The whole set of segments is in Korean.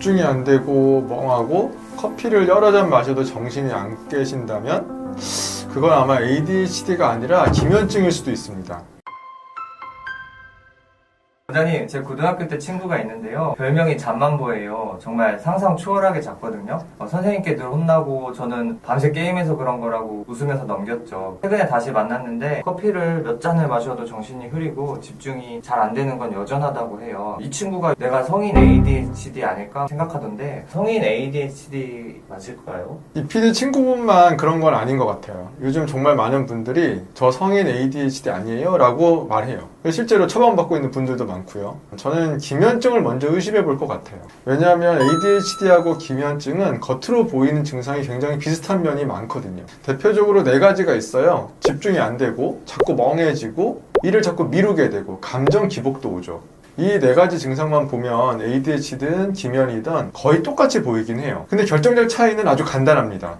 집중이 안 되고 멍하고 커피를 여러 잔 마셔도 정신이 안 깨신다면 그건 아마 ADHD가 아니라 기면증일 수도 있습니다. 원장님, 제 고등학교 때 친구가 있는데요. 별명이 잠만보예요. 정말 상상 초월하게 잤거든요. 선생님께 늘 혼나고 저는 밤새 게임해서 그런 거라고 웃으면서 넘겼죠. 최근에 다시 만났는데 커피를 몇 잔을 마셔도 정신이 흐리고 집중이 잘 안 되는 건 여전하다고 해요. 이 친구가 내가 성인 ADHD 아닐까 생각하던데 성인 ADHD 맞을까요? 이 PD 친구분만 그런 건 아닌 것 같아요. 요즘 정말 많은 분들이 저 성인 ADHD 아니에요? 라고 말해요. 실제로 처방받고 있는 분들도 많고요. 저는 기면증을 먼저 의심해 볼 것 같아요. 왜냐하면 ADHD하고 기면증은 겉으로 보이는 증상이 굉장히 비슷한 면이 많거든요. 대표적으로 4가지가 있어요. 집중이 안 되고 자꾸 멍해지고 일을 자꾸 미루게 되고 감정 기복도 오죠. 이 4가지 증상만 보면 ADHD든 기면이든 거의 똑같이 보이긴 해요. 근데 결정적 차이는 아주 간단합니다.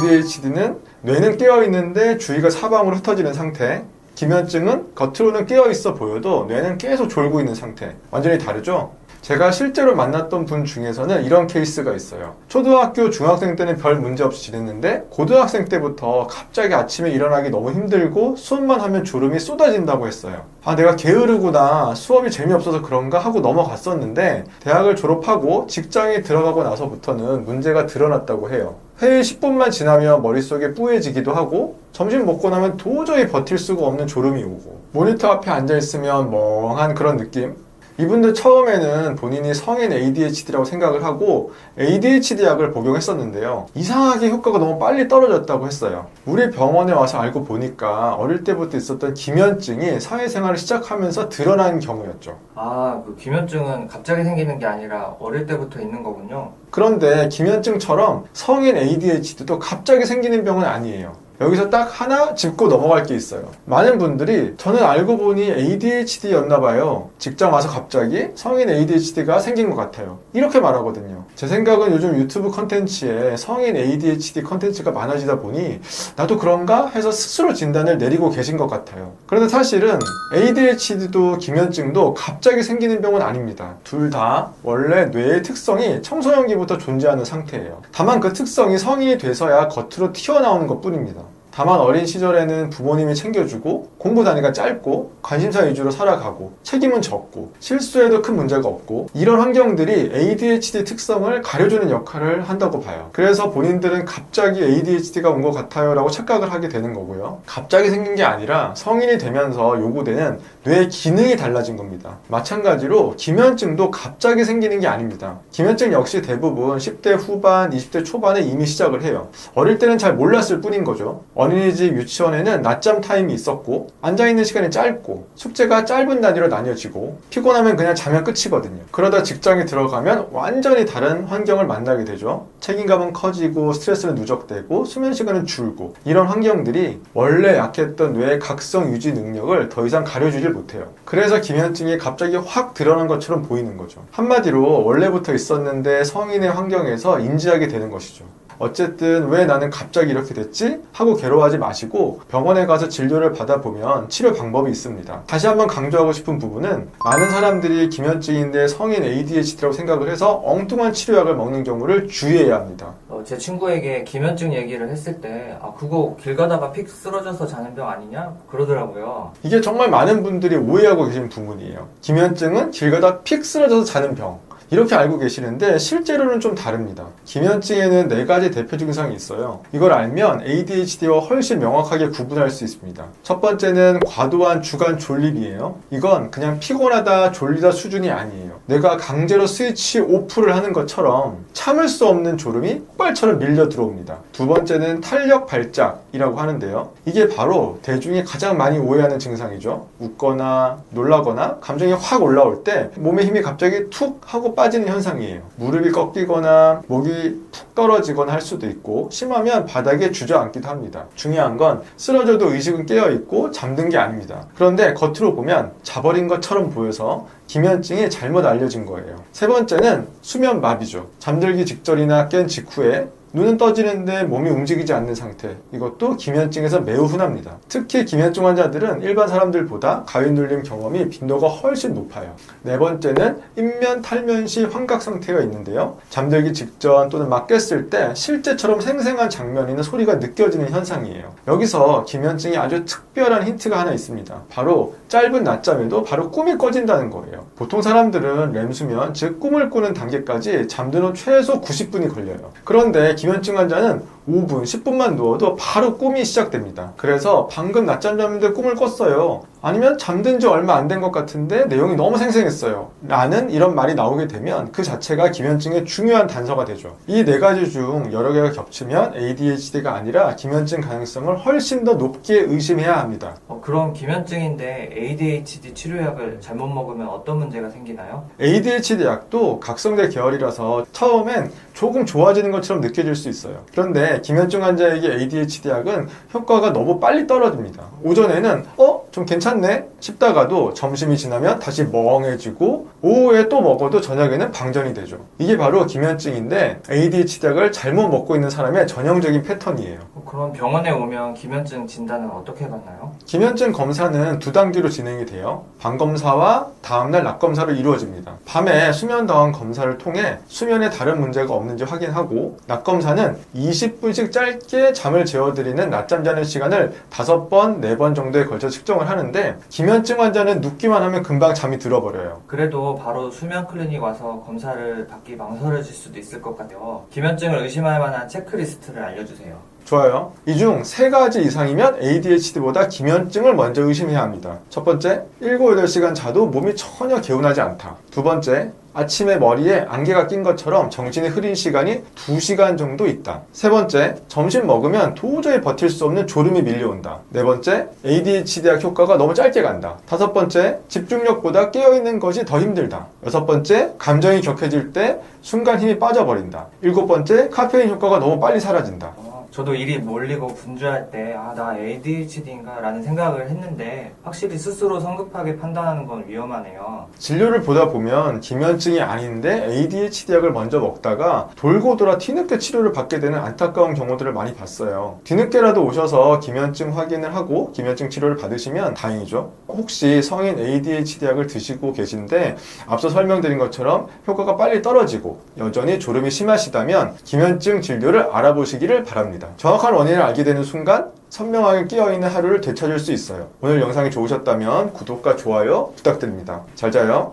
ADHD는 뇌는 깨어있는데 주의가 사방으로 흩어지는 상태, 기면증은 겉으로는 깨어있어 보여도 뇌는 계속 졸고 있는 상태. 완전히 다르죠? 제가 실제로 만났던 분 중에서는 이런 케이스가 있어요. 초등학교, 중학생 때는 별 문제 없이 지냈는데 고등학생 때부터 갑자기 아침에 일어나기 너무 힘들고 수업만 하면 졸음이 쏟아진다고 했어요. 아, 내가 게으르구나, 수업이 재미없어서 그런가 하고 넘어갔었는데 대학을 졸업하고 직장에 들어가고 나서부터는 문제가 드러났다고 해요. 회의 10분만 지나면 머릿속에 뿌얘지기도 하고 점심 먹고 나면 도저히 버틸 수가 없는 졸음이 오고 모니터 앞에 앉아있으면 멍한 그런 느낌. 이분들 처음에는 본인이 성인 ADHD라고 생각을 하고 ADHD 약을 복용했었는데요. 이상하게 효과가 너무 빨리 떨어졌다고 했어요. 우리 병원에 와서 알고 보니까 어릴 때부터 있었던 기면증이 사회생활을 시작하면서 드러난 경우였죠. 아, 그 기면증은 갑자기 생기는 게 아니라 어릴 때부터 있는 거군요. 그런데 기면증처럼 성인 ADHD도 갑자기 생기는 병은 아니에요. 여기서 딱 하나 짚고 넘어갈 게 있어요. 많은 분들이 저는 알고 보니 ADHD였나 봐요. 직장 와서 갑자기 성인 ADHD가 생긴 것 같아요. 이렇게 말하거든요. 제 생각은 요즘 유튜브 컨텐츠에 성인 ADHD 컨텐츠가 많아지다 보니 나도 그런가 해서 스스로 진단을 내리고 계신 것 같아요. 그런데 사실은 ADHD도 기면증도 갑자기 생기는 병은 아닙니다. 둘 다 원래 뇌의 특성이 청소년기부터 존재하는 상태예요. 다만 그 특성이 성인이 돼서야 겉으로 튀어나오는 것 뿐입니다. 다만 어린 시절에는 부모님이 챙겨주고 공부 단위가 짧고 관심사 위주로 살아가고 책임은 적고 실수해도 큰 문제가 없고 이런 환경들이 ADHD 특성을 가려주는 역할을 한다고 봐요. 그래서 본인들은 갑자기 ADHD가 온 것 같아요 라고 착각을 하게 되는 거고요. 갑자기 생긴 게 아니라 성인이 되면서 요구되는 뇌의 기능이 달라진 겁니다. 마찬가지로 기면증도 갑자기 생기는 게 아닙니다. 기면증 역시 대부분 10대 후반, 20대 초반에 이미 시작을 해요. 어릴 때는 잘 몰랐을 뿐인 거죠. 어린이집, 유치원에는 낮잠 타임이 있었고 앉아있는 시간이 짧고 숙제가 짧은 단위로 나뉘어지고 피곤하면 그냥 자면 끝이거든요. 그러다 직장에 들어가면 완전히 다른 환경을 만나게 되죠. 책임감은 커지고 스트레스는 누적되고 수면 시간은 줄고 이런 환경들이 원래 약했던 뇌의 각성 유지 능력을 더 이상 가려주질 못해요. 그래서 기면증이 갑자기 확 드러난 것처럼 보이는 거죠. 한마디로 원래부터 있었는데 성인의 환경에서 인지하게 되는 것이죠. 어쨌든 왜 나는 갑자기 이렇게 됐지? 하고 괴로워하지 마시고 병원에 가서 진료를 받아보면 치료 방법이 있습니다. 다시 한번 강조하고 싶은 부분은 많은 사람들이 기면증인데 성인 ADHD라고 생각을 해서 엉뚱한 치료약을 먹는 경우를 주의해야 합니다. 제 친구에게 기면증 얘기를 했을 때 그거 길 가다가 픽 쓰러져서 자는 병 아니냐? 그러더라고요. 이게 정말 많은 분들이 오해하고 계신 부분이에요. 기면증은 길 가다 픽 쓰러져서 자는 병. 이렇게 알고 계시는데 실제로는 좀 다릅니다. 기면증에는 4가지 대표 증상이 있어요. 이걸 알면 ADHD와 훨씬 명확하게 구분할 수 있습니다. 첫 번째는 과도한 주간 졸립이에요. 이건 그냥 피곤하다, 졸리다 수준이 아니에요. 내가 강제로 스위치 오프를 하는 것처럼 참을 수 없는 졸음이 폭발처럼 밀려 들어옵니다. 두 번째는 탄력 발작이라고 하는데요. 이게 바로 대중이 가장 많이 오해하는 증상이죠. 웃거나 놀라거나 감정이 확 올라올 때 몸에 힘이 갑자기 툭 하고 빠지는 현상이에요. 무릎이 꺾이거나 목이 푹 떨어지거나 할 수도 있고 심하면 바닥에 주저앉기도 합니다. 중요한 건 쓰러져도 의식은 깨어있고 잠든 게 아닙니다. 그런데 겉으로 보면 자버린 것처럼 보여서 기면증이 잘못 알려진 거예요. 세 번째는 수면 마비죠. 잠들기 직전이나 깬 직후에 눈은 떠지는데 몸이 움직이지 않는 상태. 이것도 기면증에서 매우 흔합니다. 특히 기면증 환자들은 일반 사람들보다 가위 눌림 경험이 빈도가 훨씬 높아요. 네 번째는 인면 탈면 시 환각 상태가 있는데요. 잠들기 직전 또는 막 깼을 때 실제처럼 생생한 장면이나 소리가 느껴지는 현상이에요. 여기서 기면증이 아주 특별한 힌트가 하나 있습니다. 바로 짧은 낮잠에도 바로 꿈이 꺼진다는 거예요. 보통 사람들은 렘수면, 즉 꿈을 꾸는 단계까지 잠드는 최소 90분이 걸려요. 그런데 기면증 환자는 5분, 10분만 누워도 바로 꿈이 시작됩니다. 그래서 방금 낮잠 잤는데 꿈을 꿨어요. 아니면 잠든 지 얼마 안 된 것 같은데 내용이 너무 생생했어요. 라는 이런 말이 나오게 되면 그 자체가 기면증의 중요한 단서가 되죠. 이 네 가지 중 여러 개가 겹치면 ADHD가 아니라 기면증 가능성을 훨씬 더 높게 의심해야 합니다. 그럼 기면증인데 ADHD 치료약을 잘못 먹으면 어떤 문제가 생기나요? ADHD 약도 각성제 계열이라서 처음엔 조금 좋아지는 것처럼 느껴질 수 있어요. 그런데 기면증 환자에게 ADHD 약은 효과가 너무 빨리 떨어집니다. 오전에는 좀 괜찮네 싶다가도 점심이 지나면 다시 멍해지고 오후에 또 먹어도 저녁에는 방전이 되죠. 이게 바로 기면증인데 ADHD 약을 잘못 먹고 있는 사람의 전형적인 패턴이에요. 그럼 병원에 오면 기면증 진단은 어떻게 받나요? 기면증 검사는 두 단계로 진행이 돼요. 밤검사와 다음날 낮검사로 이루어집니다. 밤에 수면다원 검사를 통해 수면에 다른 문제가 없는지 확인하고, 낮검사는 20분씩 짧게 잠을 재워드리는 낮잠 자는 시간을 5번, 4번 정도에 걸쳐 측정을 하는데, 기면증 환자는 눕기만 하면 금방 잠이 들어버려요. 그래도 바로 수면 클리닉 와서 검사를 받기 망설여질 수도 있을 것 같아요. 기면증을 의심할 만한 체크리스트를 알려주세요. 좋아요. 이 중 3가지 이상이면 ADHD보다 기면증을 먼저 의심해야 합니다. 첫 번째, 7, 8시간 자도 몸이 전혀 개운하지 않다. 두 번째, 아침에 머리에 안개가 낀 것처럼 정신이 흐린 시간이 2시간 정도 있다. 세 번째, 점심 먹으면 도저히 버틸 수 없는 졸음이 밀려온다. 네 번째, ADHD약 효과가 너무 짧게 간다. 다섯 번째, 집중력보다 깨어있는 것이 더 힘들다. 여섯 번째, 감정이 격해질 때 순간 힘이 빠져버린다. 일곱 번째, 카페인 효과가 너무 빨리 사라진다. 저도 일이 몰리고 분주할 때 나 ADHD인가 라는 생각을 했는데 확실히 스스로 성급하게 판단하는 건 위험하네요. 진료를 보다 보면 기면증이 아닌데 ADHD 약을 먼저 먹다가 돌고 돌아 뒤늦게 치료를 받게 되는 안타까운 경우들을 많이 봤어요. 뒤늦게라도 오셔서 기면증 확인을 하고 기면증 치료를 받으시면 다행이죠. 혹시 성인 ADHD 약을 드시고 계신데 앞서 설명드린 것처럼 효과가 빨리 떨어지고 여전히 졸음이 심하시다면 기면증 진료를 알아보시기를 바랍니다. 정확한 원인을 알게 되는 순간 선명하게 깨어있는 하루를 되찾을 수 있어요. 오늘 영상이 좋으셨다면 구독과 좋아요 부탁드립니다. 잘 자요.